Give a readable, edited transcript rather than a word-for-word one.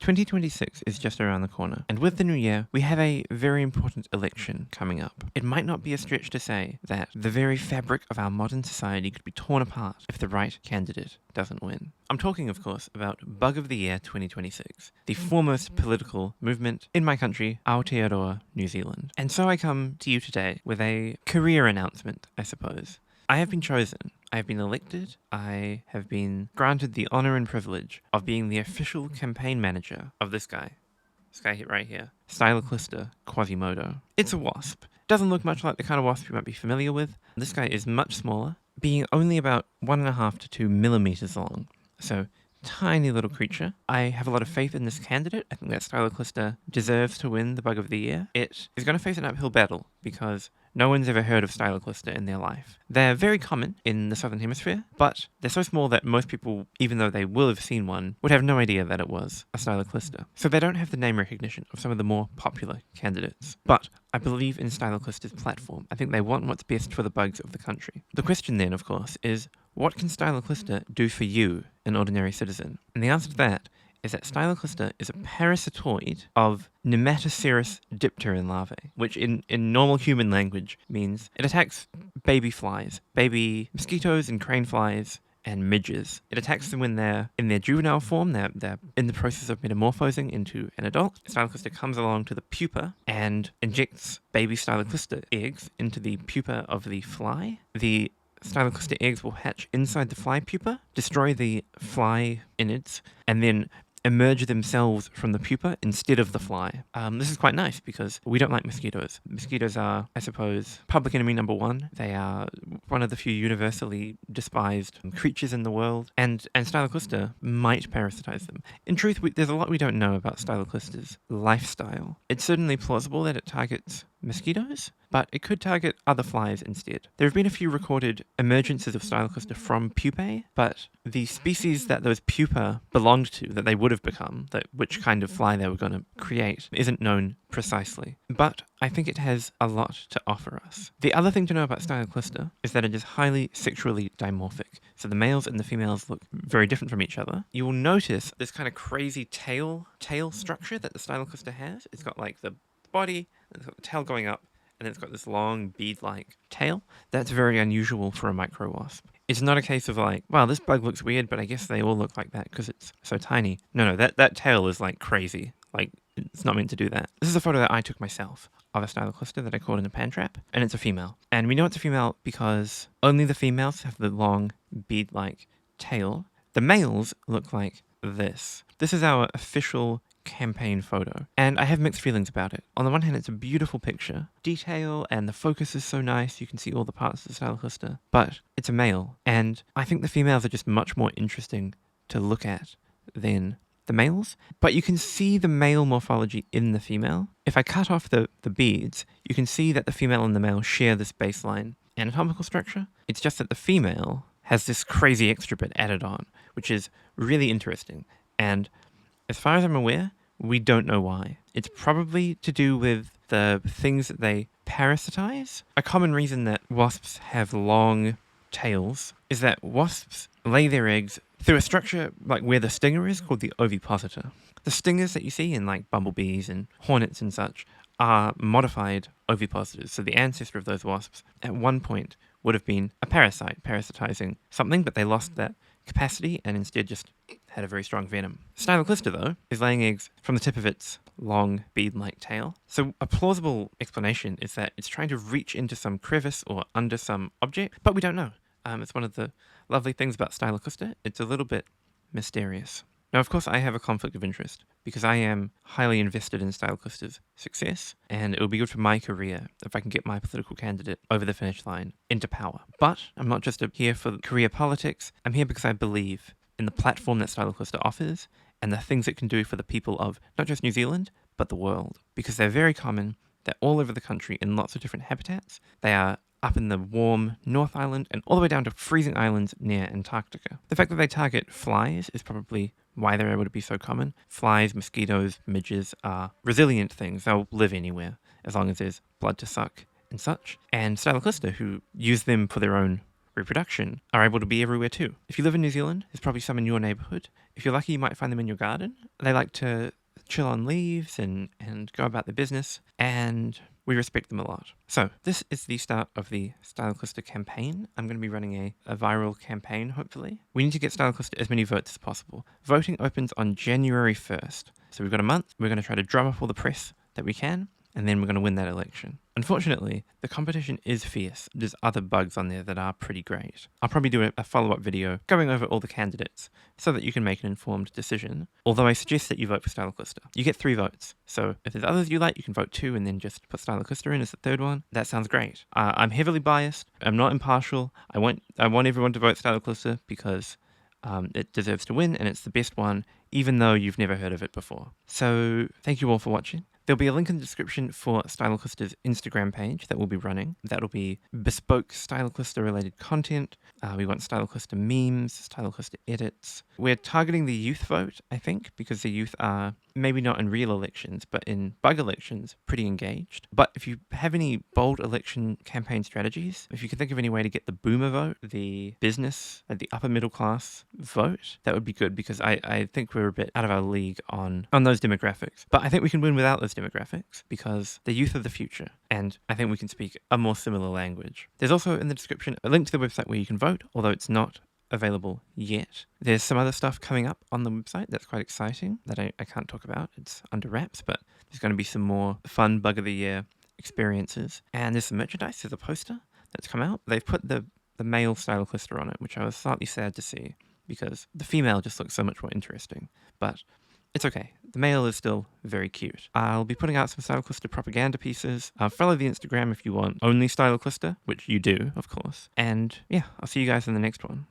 2026 is just around the corner, and with the new year, we have a very important election coming up. It might not be a stretch to say that the very fabric of our modern society could be torn apart if the right candidate doesn't win. I'm talking, of course, about Bug of the Year 2026, the foremost political movement in my country, Aotearoa, New Zealand. And so I come to you today with a career announcement, I suppose. I have been chosen. I have been elected. I have been granted the honor and privilege of being the official campaign manager of this guy. This guy right here. Stylaclista quasimodo. It's a wasp. Doesn't look much like the kind of wasp you might be familiar with. This guy is much smaller, being only about 1.5 to 2 millimeters long. So, tiny little creature. I have a lot of faith in this candidate. I think that Stylaclista deserves to win the Bug of the Year. It is going to face an uphill battle because no one's ever heard of Stylaclista in their life. They're very common in the Southern Hemisphere, but they're so small that most people, even though they will have seen one, would have no idea that it was a Stylaclista. So they don't have the name recognition of some of the more popular candidates. But I believe in Stylaclista's platform. I think they want what's best for the bugs of the country. The question then, of course, is what can Stylaclista do for you, an ordinary citizen? And the answer to that is that Stylaclista is a parasitoid of Nematocerus dipteran larvae, which in normal human language means it attacks baby flies, baby mosquitos and crane flies, and midges. It attacks them when they're in their juvenile form, they're in the process of metamorphosing into an adult. Stylaclista comes along to the pupa and injects baby Stylaclista eggs into the pupa of the fly. The Stylaclista eggs will hatch inside the fly pupa, destroy the fly innards, and then emerge themselves from the pupa instead of the fly. This is quite nice because we don't like mosquitoes. Mosquitoes are, I suppose, public enemy number one. They are one of the few universally despised creatures in the world, and Stylaclista might parasitize them. In truth, there's a lot we don't know about Stylaclista's lifestyle. It's certainly plausible that it targets mosquitoes, but it could target other flies instead. There have been a few recorded emergences of Stylaclista from pupae, but the species that those pupa belonged to, that they would have become, which kind of fly they were going to create, isn't known precisely. But I think it has a lot to offer us. The other thing to know about Stylaclista is that it is highly sexually dimorphic. So the males and the females look very different from each other. You will notice this kind of crazy tail structure that the Stylaclista has. It's got like the body, and it's got the tail going up, and then it's got this long bead-like tail. That's very unusual for a micro-wasp. It's not a case of like, wow, this bug looks weird, but I guess they all look like that because it's so tiny. No, that tail is like crazy. Like, it's not meant to do that. This is a photo that I took myself of a Stylaclista that I caught in a pan trap, and it's a female. And we know it's a female because only the females have the long bead-like tail. The males look like this. This is our official campaign photo, and I have mixed feelings about it. On the one hand, it's a beautiful picture, detail, and the focus is so nice, you can see all the parts of the Stylaclista, but it's a male, and I think the females are just much more interesting to look at than the males, but you can see the male morphology in the female. If I cut off the beads, you can see that the female and the male share this baseline anatomical structure. It's just that the female has this crazy extra bit added on, which is really interesting, and as far as I'm aware, we don't know why. It's probably to do with the things that they parasitize. A common reason that wasps have long tails is that wasps lay their eggs through a structure like where the stinger is called the ovipositor. The stingers that you see in like bumblebees and hornets and such are modified ovipositors. So the ancestor of those wasps at one point would have been a parasite, parasitizing something, but they lost that capacity and instead just had a very strong venom. Stylaclista, though, is laying eggs from the tip of its long bead-like tail. So a plausible explanation is that it's trying to reach into some crevice or under some object, but we don't know. It's one of the lovely things about Stylaclista. It's a little bit mysterious. Now, of course, I have a conflict of interest because I am highly invested in Stylaclista's success, and it will be good for my career if I can get my political candidate over the finish line into power. But I'm not just here for career politics. I'm here because I believe in the platform that Stylaclista offers and the things it can do for the people of not just New Zealand, but the world. Because they're very common, they're all over the country in lots of different habitats. They are up in the warm North Island and all the way down to freezing islands near Antarctica. The fact that they target flies is probably why they're able to be so common. Flies, mosquitoes, midges are resilient things. They'll live anywhere as long as there's blood to suck and such. And Stylaclista, who use them for their own reproduction are able to be everywhere too. If you live in New Zealand, there's probably some in your neighbourhood. If you're lucky, you might find them in your garden. They like to chill on leaves and go about their business, and we respect them a lot. So this is the start of the Stylaclista campaign. I'm going to be running a viral campaign, hopefully. We need to get Stylaclista as many votes as possible. Voting opens on January 1st. So we've got a month. We're going to try to drum up all the press that we can, and then we're going to win that election. Unfortunately, the competition is fierce. There's other bugs on there that are pretty great. I'll probably do a follow-up video going over all the candidates so that you can make an informed decision, although I suggest that you vote for Stylaclista. You get 3 votes, so if there's others you like, you can vote 2 and then just put Stylaclista in as the third one. That sounds great. I'm heavily biased. I'm not impartial. I want everyone to vote Stylaclista because it deserves to win, and it's the best one, even though you've never heard of it before. So thank you all for watching. There'll be a link in the description for Stylaclista's Instagram page that we'll be running. That'll be bespoke Stylaclista related content. We want Stylaclista memes, Stylaclista edits. We're targeting the youth vote, I think, because the youth are maybe not in real elections, but in bug elections, pretty engaged. But if you have any bold election campaign strategies, if you can think of any way to get the boomer vote, the business, the upper middle class vote, that would be good, because I think we're a bit out of our league on those demographics. But I think we can win without those demographics, because the youth are the future, and I think we can speak a more similar language. There's also in the description a link to the website where you can vote, although it's not available yet. There's some other stuff coming up on the website that's quite exciting that I can't talk about. It's under wraps, but there's going to be some more fun Bug of the Year experiences. And there's some merchandise. There's a poster that's come out. They've put the male Stylaclista on it, which I was slightly sad to see because the female just looks so much more interesting. But it's okay. The male is still very cute. I'll be putting out some Stylaclista propaganda pieces. Follow the Instagram if you want only Stylaclista, which you do, of course. And yeah, I'll see you guys in the next one.